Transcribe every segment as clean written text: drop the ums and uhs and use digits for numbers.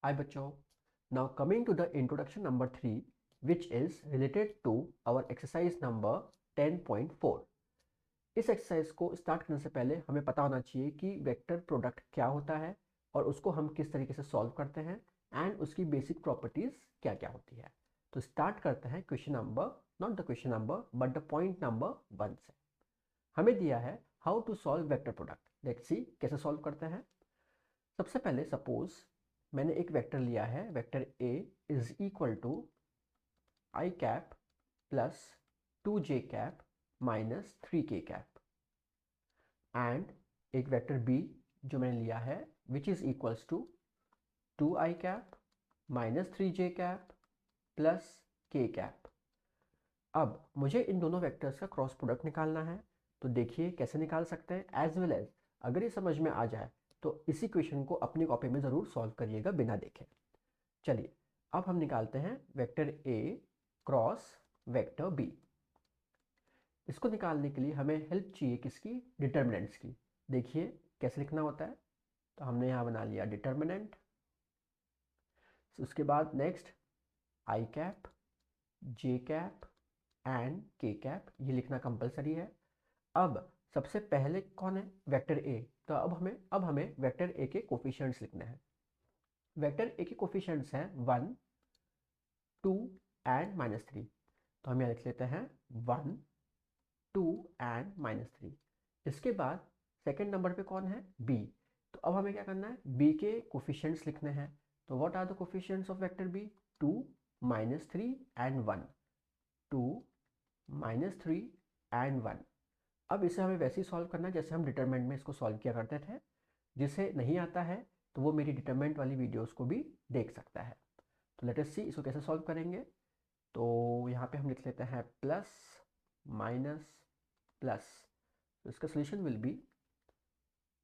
Hi बच्चों, now coming to the introduction number 3 which is related to our exercise number 10.4. इस exercise को start करने से पहले हमें पता होना चाहिए कि वेक्टर प्रोडक्ट क्या होता है और उसको हम किस तरीके से सॉल्व करते हैं एंड उसकी बेसिक प्रॉपर्टीज क्या क्या होती है। तो स्टार्ट करते हैं question number, not the question number but the point number 1 से। हमें दिया है how to solve vector product. Let's see कैसे सॉल्व करते हैं। सबसे पहले सपोज मैंने एक वेक्टर लिया है, vector A is equal to i cap plus 2j cap minus 3k cap and एक वेक्टर बी जो मैंने लिया है which is equals to 2i cap minus 3j cap plus k cap. अब मुझे इन दोनों वेक्टर्स का क्रॉस प्रोडक्ट निकालना है, तो देखिए कैसे निकाल सकते हैं। एज वेल एज अगर ये समझ में आ जाए तो इसी क्वेश्चन को अपनी कॉपी में ज़रूर सॉल्व करिएगा बिना देखे। चलिए अब हम निकालते हैं vector A cross vector B. इसको निकालने के लिए हमें हेल्प चाहिए किसकी? डिटर्मिनेंट्स की। देखिए कैसे लिखना होता है। तो हमने यहाँ बना लिया डिटर्मिनेंट। उसके बाद next I cap, J cap and K cap, ये लिखना कंपलसरी है। अब सबसे पहले कौन है? वेक्टर ए। तो अब हमें वेक्टर ए के कोफिशिएंट्स लिखने हैं। वेक्टर ए के कोफिशिएंट्स हैं 1, 2 एंड -3। तो हम यहाँ लिख लेते हैं 1, 2 एंड -3। इसके बाद सेकेंड नंबर पे कौन है? बी। तो अब हमें क्या करना है? बी के कोफिशिएंट्स लिखने हैं। तो what are the coefficients of vector B? 2, -3 and 1। 2, -3 and 1। अब इसे हमें वैसे ही सॉल्व करना है जैसे हम डिटरमिनेंट में इसको सॉल्व किया करते थे। जिसे नहीं आता है तो वो मेरी डिटरमिनेंट वाली वीडियोस को भी देख सकता है। तो लेट अस सी इसको कैसे सॉल्व करेंगे। तो यहाँ पे हम लिख लेते हैं प्लस माइनस प्लस। तो इसका solution will be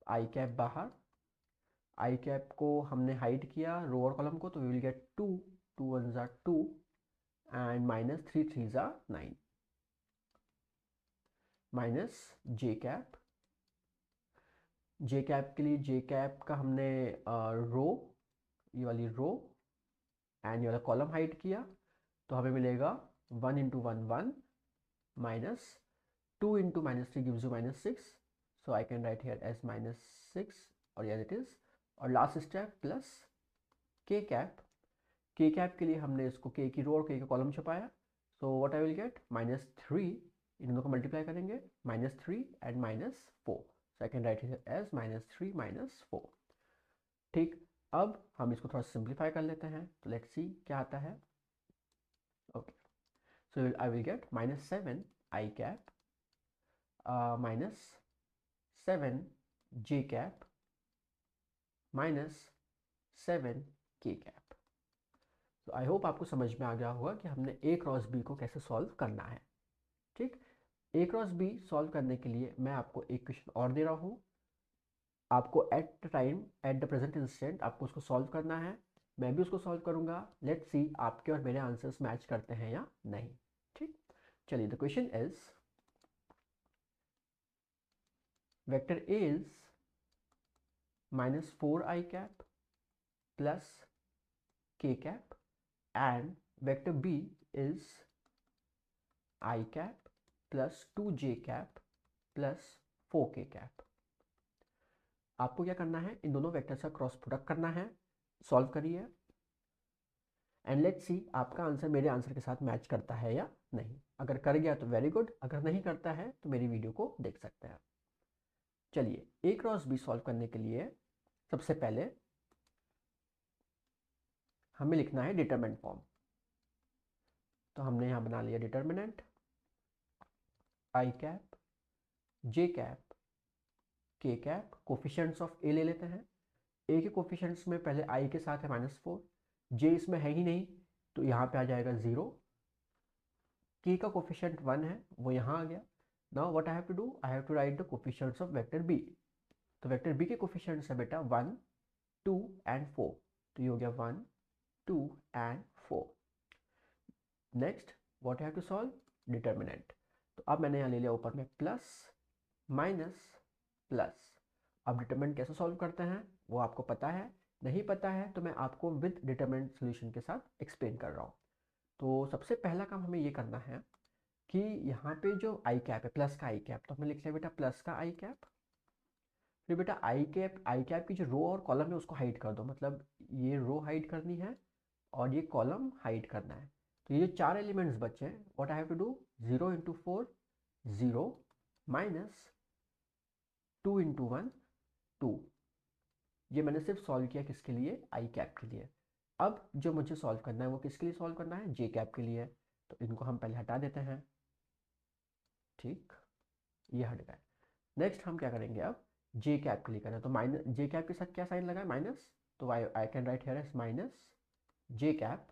i cap बाहर, आई कैप को हमने हाइड किया रो और कॉलम को, तो वी विल गेट 2, 2 1 ज़ा 2 एंड -3 3 ज़ा 9 minus j cap. J cap के लिए जे कैप का हमने रो, ये वाली रो एंड ये वाला कॉलम हाइड किया, तो हमें मिलेगा 1 into 1 1 minus 2 into -3 gives you -6। So I can write here as -6 और यार इट इज। और last step plus k cap. K cap के लिए हमने इसको के की रो और के का कॉलम छुपाया। So what I will get -3, इन दोनों को मल्टीप्लाई करेंगे -3 and -4। So I can write here as -3 -4। ठीक, अब हम इसको थोड़ा सिंप्लीफाई कर लेते हैं। तो लेट्स सी क्या आता है। Okay, so I will gate -7 I cap -7 J cap -7 के कैप। तो आई होप आपको समझ में आ गया होगा कि हमने ए क्रॉस बी को कैसे सॉल्व करना है। ठीक, ए क्रॉस बी सॉल्व करने के लिए मैं आपको एक क्वेश्चन और दे रहा हूँ। आपको at time, at the present instant आपको उसको सॉल्व करना है। मैं भी उसको सॉल्व करूंगा। लेट्स सी आपके और मेरे आंसर्स मैच करते हैं या नहीं। ठीक, चलिए the question is vector A is -4i cap plus k cap and vector B is i cap plus 2j cap plus 4k cap. आपको क्या करना है? इन दोनों वेक्टर्स का क्रॉस प्रोडक्ट करना है। सॉल्व करिए एंड लेट्स सी आपका आंसर मेरे आंसर के साथ मैच करता है या नहीं। अगर कर गया तो वेरी गुड, अगर नहीं करता है तो मेरी वीडियो को देख सकते हैं। चलिए ए क्रॉस बी सॉल्व करने के लिए सबसे पहले हमें लिखना है डिटरमिनेंट फॉर्म। तो हमने यहाँ बना लिया determinant I cap, J cap, k cap. Coefficients of ए ले लेते हैं। ए के कोफिशिएंट्स में पहले आई के साथ है -4, जे इसमें है ही नहीं तो यहाँ पे आ जाएगा 0। के का कोफिशिएंट 1 है, वो यहाँ आ गया। Now what I have to do, I have to write the coefficients of vector B. तो वेक्टर बी के कोफिशिएंट्स है बेटा 1, 2 एंड 4। तो ये हो गया 1, 2 and 4। Next what I have to solve? Determinant. तो अब मैंने यहाँ ले लिया ऊपर में प्लस माइनस प्लस। अब डिटर्मिनेंट कैसे सॉल्व करते हैं वो आपको पता है। नहीं पता है तो मैं आपको विद डिटरमिनेंट सोल्यूशन के साथ एक्सप्लेन कर रहा हूँ। तो सबसे पहला काम हमें ये करना है कि यहाँ पे जो आई कैप है, प्लस का आई कैप, तो हमने लिख लिया बेटा प्लस का आई कैप। फिर बेटा आई कैप की जो रो और कॉलम है उसको हाइड कर दो, मतलब ये रो हाइड करनी है और ये कॉलम हाइड करना है। तो ये जो चार एलिमेंट्स बचे हैं, what I have to do, 0 into 4 0 minus 2 into 1 2। ये मैंने सिर्फ सॉल्व किया किसके लिए, आई कैप के लिए। अब जो मुझे सॉल्व करना है वो किसके लिए सॉल्व करना है, जे कैप के लिए। तो इनको हम पहले हटा देते हैं, ठीक, ये हट गए। नेक्स्ट हम क्या करेंगे, अब जे कैप के लिए करना है, तो माइनस जे कैप के साथ क्या साइन लगा है, माइनस, तो I can write here as minus j cap.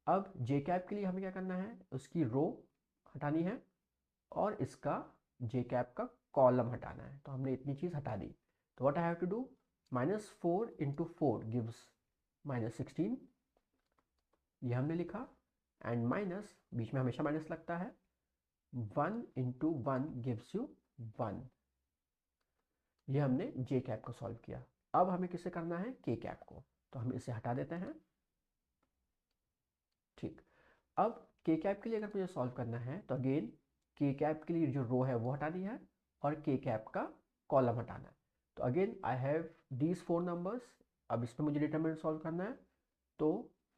अब जे कैप के लिए हमें क्या करना है, उसकी रो हटानी है और इसका जे कैप का कॉलम हटाना है। तो हमने इतनी चीज़ हटा दी। तो what I have to do, -4 into 4 gives -16, ये हमने लिखा। एंड माइनस, बीच में हमेशा माइनस लगता है, 1 इंटू 1 गिव्स यू 1। ये हमने जे कैप को सॉल्व किया। अब हमें किसे करना है, के कैप को, तो हम इसे हटा देते हैं, ठीक। अब के कैप के लिए अगर मुझे सॉल्व करना है तो अगेन के कैप के लिए जो रो है वो हटानी है और के कैप का कॉलम हटाना है। तो again I have these 4 numbers. अब इसमें मुझे डिटरमिनेंट सॉल्व करना है। तो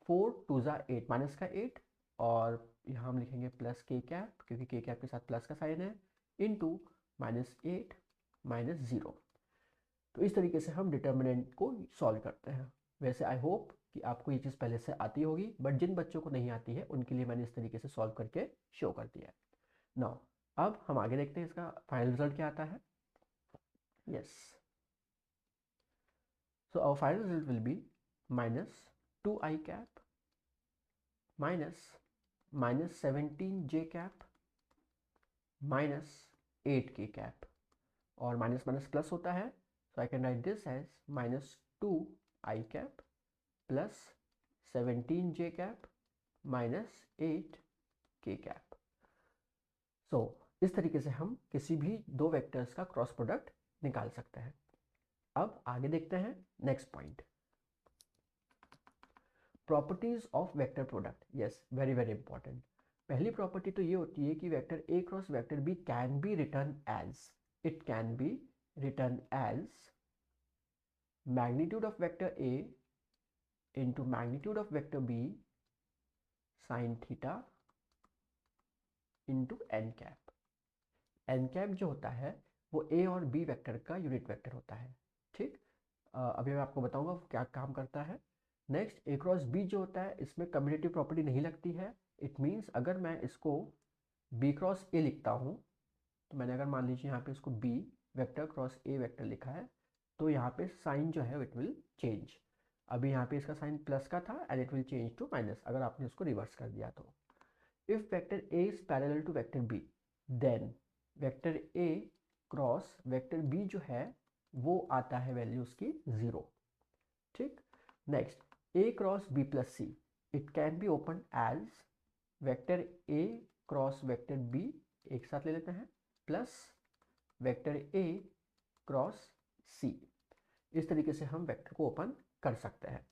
4 2 ज़ा 8, माइनस का 8, और यहाँ हम लिखेंगे प्लस के कैप क्योंकि के कैप के साथ प्लस का साइन है, इनटू -8 -0। तो इस तरीके से हम डिटर्मिनेंट को सॉल्व करते हैं। वैसे आई होप कि आपको ये चीज़ पहले से आती होगी, बट जिन बच्चों को नहीं आती है उनके लिए मैंने इस तरीके से सॉल्व करके शो कर दिया है। नाउ अब हम आगे देखते हैं इसका फाइनल रिजल्ट क्या आता है। Yes, so our final result will be -2 I cap -17 J cap -8 K cap, और माइनस माइनस प्लस होता है, so I can write this as -2 I cap plus 17 J cap -8 K cap. सो इस तरीके से हम किसी भी दो वेक्टर्स का क्रॉस प्रोडक्ट निकाल सकते हैं। अब आगे देखते हैं next point, properties of vector product. Yes, very very important. पहली प्रॉपर्टी तो ये होती है कि vector A cross vector B can be written as, it can be written as magnitude of vector A into magnitude of vector B sin theta into n cap. n cap जो होता है वो A और B vector का unit vector होता है, ठीक। अभी मैं आपको बताऊंगा वो क्या काम करता है। नेक्स्ट A क्रॉस B जो होता है इसमें कम्यूटेटिव प्रॉपर्टी नहीं लगती है। इट मीन्स अगर मैं इसको B क्रॉस A लिखता हूँ, तो मैंने अगर मान लीजिए यहाँ पे इसको B vector cross A vector लिखा है, तो यहाँ पे साइन जो है इट विल चेंज। अभी यहाँ पे इसका साइन प्लस का था and it will change to minus अगर आपने इसको रिवर्स कर दिया तो। If vector A is parallel to vector B, then vector A cross vector B जो है वो आता है वैल्यू उसकी 0, ठीक। Next A cross B plus C, it can be open as vector A cross vector B, एक साथ ले लेते हैं, plus vector A cross C. इस तरीके से हम वेक्टर को ओपन कर सकते हैं।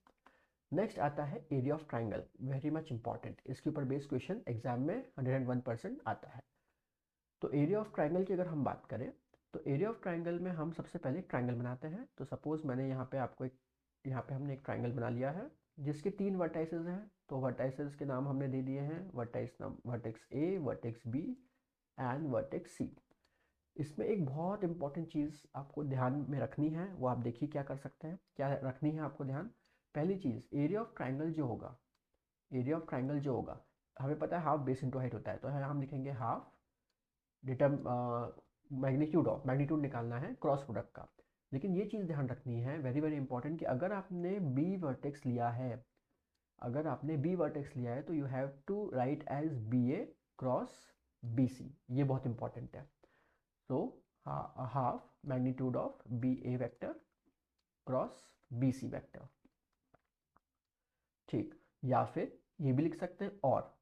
नेक्स्ट आता है area of triangle, very much important. इसके ऊपर बेस्ड क्वेश्चन एग्जाम में 101% आता है। तो एरिया ऑफ ट्राइंगल की अगर हम बात करें तो एरिया ऑफ ट्राइंगल में हम सबसे पहले ट्राइंगल बनाते हैं। तो सपोज मैंने यहाँ पे आपको यहाँ पे हमने एक ट्राइंगल बना लिया है जिसके 3 वर्टाइसेस हैं। तो वर्टाइसेस के नाम हमने दे दिए हैं, vertex A, vertex B and vertex C. इसमें एक बहुत इंपॉर्टेंट चीज़ आपको ध्यान में रखनी है, वो आप देखिए क्या कर सकते हैं, क्या रखनी है आपको ध्यान। पहली चीज़, एरिया ऑफ ट्राइंगल जो होगा, एरिया ऑफ ट्राइंगल जो होगा, हमें पता है हाफ बेस इंटू हाइट होता है, तो हम लिखेंगे हाफ डिटर्म मैग्नीट्यूड निकालना है क्रॉस प्रोडक्ट का। लेकिन ये चीज़ ध्यान रखनी है, वेरी वेरी इंपॉर्टेंट, कि अगर आपने बी वर्टेक्स लिया है, अगर आपने बी वर्टेक्स लिया है तो you have to write as B A cross B C, ये बहुत इंपॉर्टेंट है। So half magnitude of BA vector cross BC vector, ठीक। या फिर ये भी लिख सकते हैं, और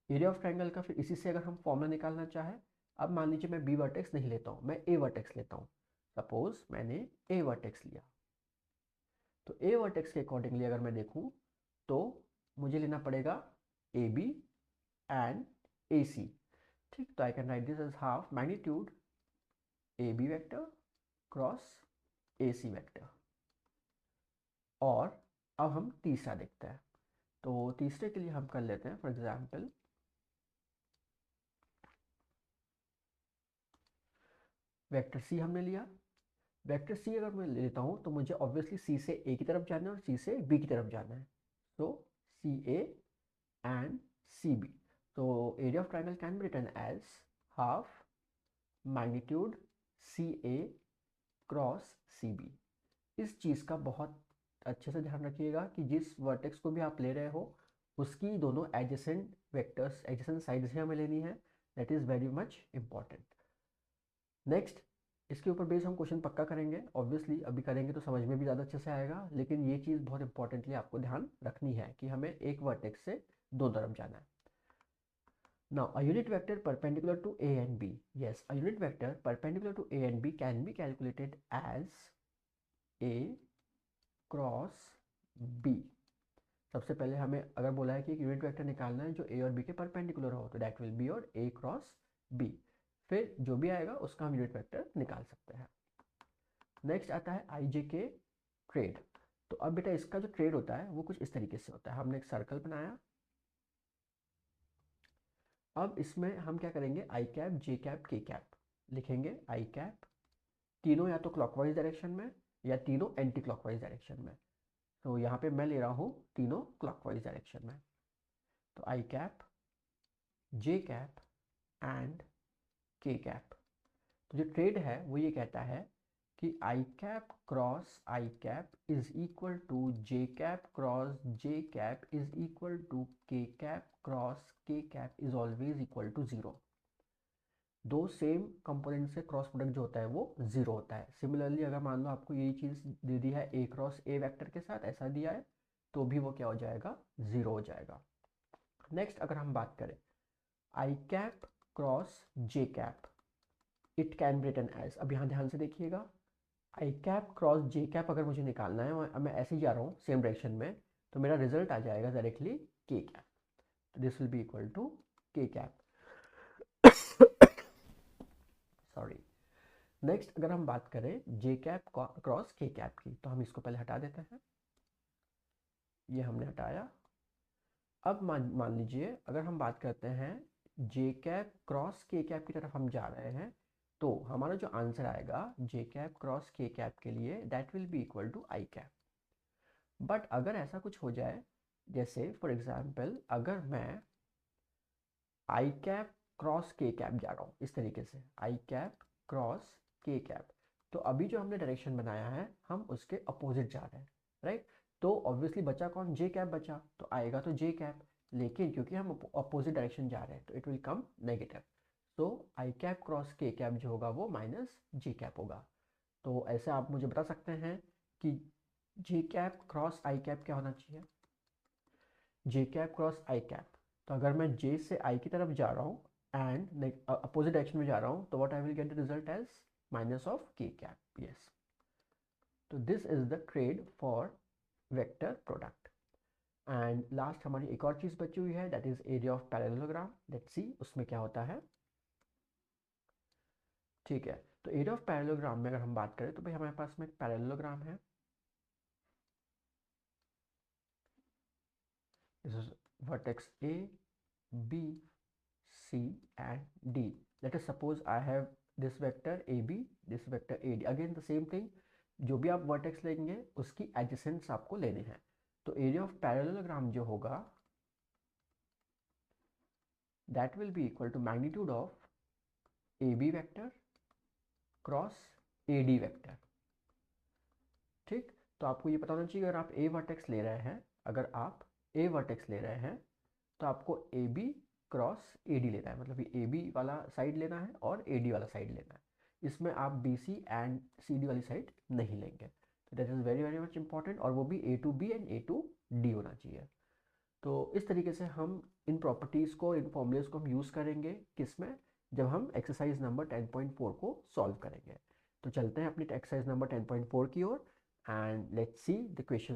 एरिया ऑफ ट्राइंगल का फिर इसी से अगर हम फॉर्मूला निकालना चाहे, अब मान लीजिए मैं बी वर्टेक्स नहीं लेता हूँ, मैं ए वर्टेक्स लेता हूँ। सपोज मैंने ए वर्टेक्स लिया, तो ए वर्टेक्स के अकॉर्डिंगली अगर मैं देखूं तो मुझे लेना पड़ेगा A B and A C. ठीक, तो I can write this as half magnitude A B vector cross A C vector. और अब हम तीसरा देखते हैं, तो तीसरे के लिए हम कर लेते हैं फॉर एग्जाम्पल वेक्टर सी हमने लिया। वेक्टर सी अगर मैं लेता हूँ तो मुझे ऑब्वियसली सी से ए की तरफ जाना है और सी से बी की तरफ जाना है, तो C A and C B. तो area of triangle can be written as half magnitude C A cross C B. इस चीज़ का बहुत अच्छे से ध्यान रखिएगा कि जिस वर्टेक्स को भी आप ले रहे हो उसकी दोनों एडजेसेंट वेक्टर्स, एडजेसेंट साइड्स ही हमें लेनी है। That is very much important. Next, इसके ऊपर बेस हम क्वेश्चन पक्का करेंगे, ऑब्वियसली अभी करेंगे तो समझ में भी ज़्यादा अच्छे से आएगा, लेकिन ये चीज़ बहुत इंपॉर्टेंटली आपको ध्यान रखनी है कि हमें एक वर्टेक्स से दो तरफ जाना है। Now, a unit vector perpendicular to A and B. Yes, a unit vector perpendicular to A and B can be calculated as A cross B। सबसे पहले हमें अगर बोला है कि एक यूनिट वेक्टर निकालना है जो A और B के परपेंडिकुलर हो, तो दैट विल बी और A क्रॉस B। फिर जो भी आएगा उसका हम यूनिट वेक्टर निकाल सकते हैं। नेक्स्ट आता है आई जे के ट्रेड। तो अब बेटा इसका जो ट्रेड होता है वो कुछ इस तरीके से होता है। हमने एक सर्कल बनाया, अब इसमें हम क्या करेंगे, आई cap J cap k cap लिखेंगे। आई कैप तीनों या तो क्लॉकवाइज डायरेक्शन में या तीनों एंटी क्लॉकवाइज डायरेक्शन में, तो यहाँ पे मैं ले रहा हूँ तीनों क्लॉकवाइज डायरेक्शन में। तो I cap J cap and K cap. तो जो ट्रेड है वो ये कहता है कि I cap cross I cap is equal to J cap cross J cap is equal to के कैप क्रॉस के cap is always equal to zero. दो सेम कंपोनेंट से क्रॉस प्रोडक्ट जो होता है वो जीरो होता है। सिमिलरली अगर मान लो आपको यही चीज़ दे दी है ए क्रॉस ए वेक्टर के साथ, ऐसा दिया है, तो भी वो क्या हो जाएगा, जीरो हो जाएगा। नेक्स्ट अगर हम बात करें I cap cross J cap, it can be written as, अब यहाँ ध्यान से देखिएगा, I cap cross J cap अगर मुझे निकालना है, मैं ऐसे ही जा रहा हूँ सेम डायरेक्शन में, तो मेरा रिजल्ट आ जाएगा डायरेक्टली के कैप। तो this will be equal to के कैप। सॉरी। नेक्स्ट अगर हम बात करें जे कैप क्रॉस के कैप की, तो हम इसको पहले हटा देते हैं, ये हमने हटाया। अब मान लीजिए अगर हम बात करते हैं जे कैप क्रॉस के कैप की तरफ हम जा रहे हैं, तो हमारा जो आंसर आएगा जे कैप क्रॉस के कैप के लिए that will be equal to i cap. But अगर ऐसा कुछ हो जाए, जैसे फॉर एग्जाम्पल अगर मैं आई कैप क्रॉस के कैप जा रहा हूँ इस तरीके से, आई कैप क्रॉस के कैप, तो अभी जो हमने डायरेक्शन बनाया है हम उसके अपोजिट जा रहे हैं, राइट। तो ऑब्वियसली बचा कौन, जे कैप बचा, तो आएगा तो जे कैप, लेकिन क्योंकि हम अपोजिट डायरेक्शन जा रहे हैं तो इट विल कम नेगेटिव। तो आई कैप क्रॉस के कैप जो होगा वो माइनस जे कैप होगा। तो ऐसे आप मुझे बता सकते हैं कि जे कैप क्रॉस आई कैप क्या होना चाहिए, जे कैप क्रॉस आई कैप। तो अगर मैं जे से आई की तरफ जा रहा हूँ एंड अपोजिट डायरेक्शन में जा रहा हूँ, तो what I will get the result as minus of k cap. Yes, तो this is the trade for vector product. And last हमारी एक और चीज़ बची हुई है, that is area of parallelogram. Let's see उसमें क्या होता है। ठीक है, तो एरिया ऑफ पैरेललोग्राम में अगर हम बात करें तो भाई हमारे पास में एक पैरेललोग्राम है, this is vertex A B C and D. Let us suppose I have this vector AB, this vector AD. Again the same thing, जो भी आप वर्टेक्स लेंगे उसकी एडजेसेंट्स आपको लेने हैं। तो एरिया ऑफ पैरेललोग्राम जो होगा that will be equal to magnitude of AB vector cross AD vector. ठीक, तो आपको ये पता होना चाहिए अगर आप A वर्टेक्स ले रहे हैं, अगर आप A वर्टेक्स ले रहे हैं तो आपको AB क्रॉस AD लेना है, मतलब ये AB वाला साइड लेना है और AD वाला साइड लेना है। इसमें आप BC एंड CD वाली साइड नहीं लेंगे। तो that is very very much important, और वो भी A to B and A to D होना चाहिए। तो इस तरीके से हम इन प्रॉपर्टीज़ को, इन फॉर्मूलेस को हम यूज़ करेंगे किस में, जब हम एक्सरसाइज नंबर 10.4 को सॉल्व करेंगे। तो चलते हैं अपनी एक्सरसाइज नंबर 10.4 की ओर and let's see the question